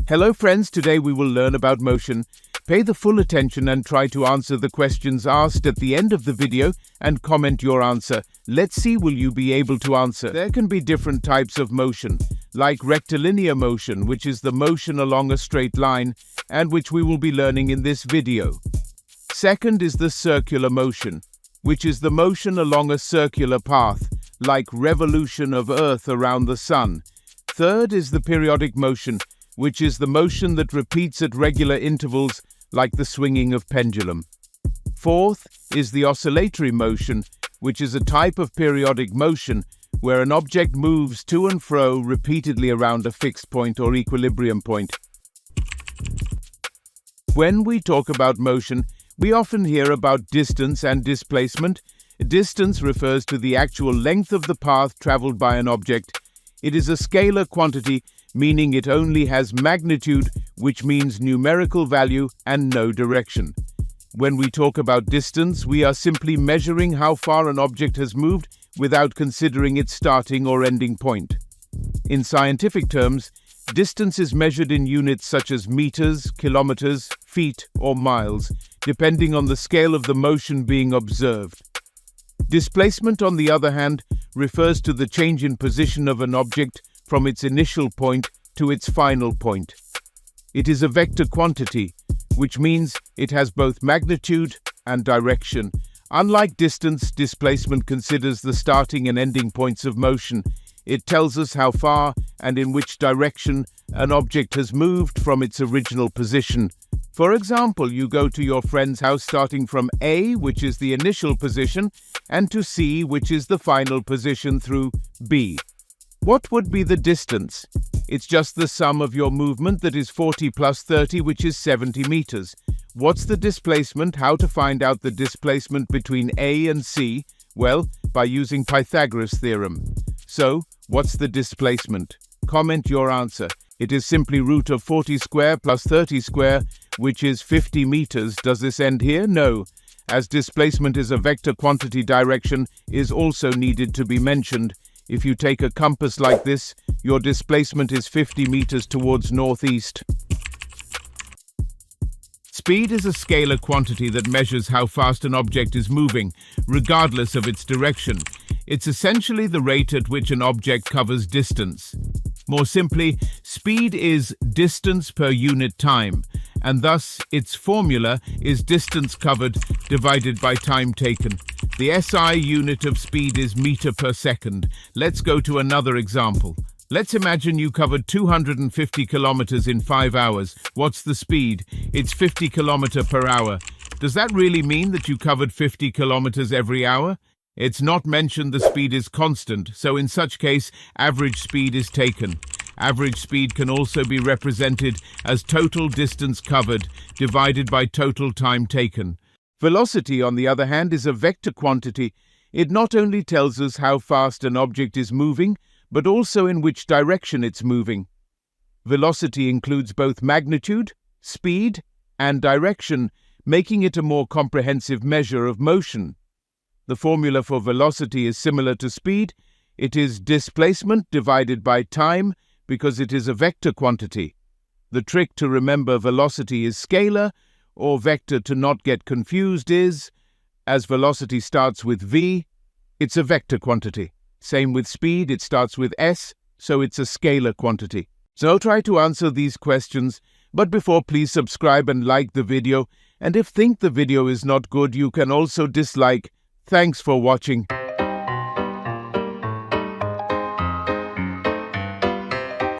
Hello friends, today we will learn about motion. Pay the full attention and try to answer the questions asked at the end of the video and comment your answer. Let's see, will you be able to answer? There can be different types of motion, like rectilinear motion, which is the motion along a straight line and which we will be learning in this video. Second is the circular motion, which is the motion along a circular path, like revolution of Earth around the Sun. Third is the periodic motion, which is the motion that repeats at regular intervals, like the swinging of pendulum. Fourth is the oscillatory motion, which is a type of periodic motion where an object moves to and fro repeatedly around a fixed point or equilibrium point. When we talk about motion, we often hear about distance and displacement. Distance refers to the actual length of the path traveled by an object. It is a scalar quantity, meaning it only has magnitude, which means numerical value and no direction. When we talk about distance, we are simply measuring how far an object has moved without considering its starting or ending point. In scientific terms, distance is measured in units such as meters, kilometers, feet, or miles, depending on the scale of the motion being observed. Displacement, on the other hand, refers to the change in position of an object from its initial point to its final point. It is a vector quantity, which means it has both magnitude and direction. Unlike distance, displacement considers the starting and ending points of motion. It tells us how far and in which direction an object has moved from its original position. For example, you go to your friend's house starting from A, which is the initial position, and to C, which is the final position, through B. What would be the distance? It's just the sum of your movement, that is 40 plus 30, which is 70 meters. What's the displacement? How to find out the displacement between A and C? Well, by using Pythagoras' theorem. So, what's the displacement? Comment your answer. It is simply root of 40 square plus 30 square, which is 50 meters. Does this end here? No. As displacement is a vector quantity, direction is also needed to be mentioned. If you take a compass like this, your displacement is 50 meters towards northeast. Speed is a scalar quantity that measures how fast an object is moving, regardless of its direction. It's essentially the rate at which an object covers distance. More simply, speed is distance per unit time, and thus its formula is distance covered divided by time taken. The SI unit of speed is meter per second. Let's go to another example. Let's imagine you covered 250 kilometers in 5 hours. What's the speed? It's 50 kilometers per hour. Does that really mean that you covered 50 kilometers every hour? It's not mentioned the speed is constant, so in such case, average speed is taken. Average speed can also be represented as total distance covered divided by total time taken. Velocity, on the other hand, is a vector quantity. It not only tells us how fast an object is moving, but also in which direction it's moving. Velocity includes both magnitude, speed, and direction, making it a more comprehensive measure of motion. The formula for velocity is similar to speed. It is displacement divided by time, because it is a vector quantity. The trick to remember velocity is scalar, or vector to not get confused is, as velocity starts with v, it's a vector quantity. Same with speed, it starts with s, so it's a scalar quantity. So try to answer these questions, but before, please subscribe and like the video, and if think the video is not good, you can also dislike. Thanks for watching.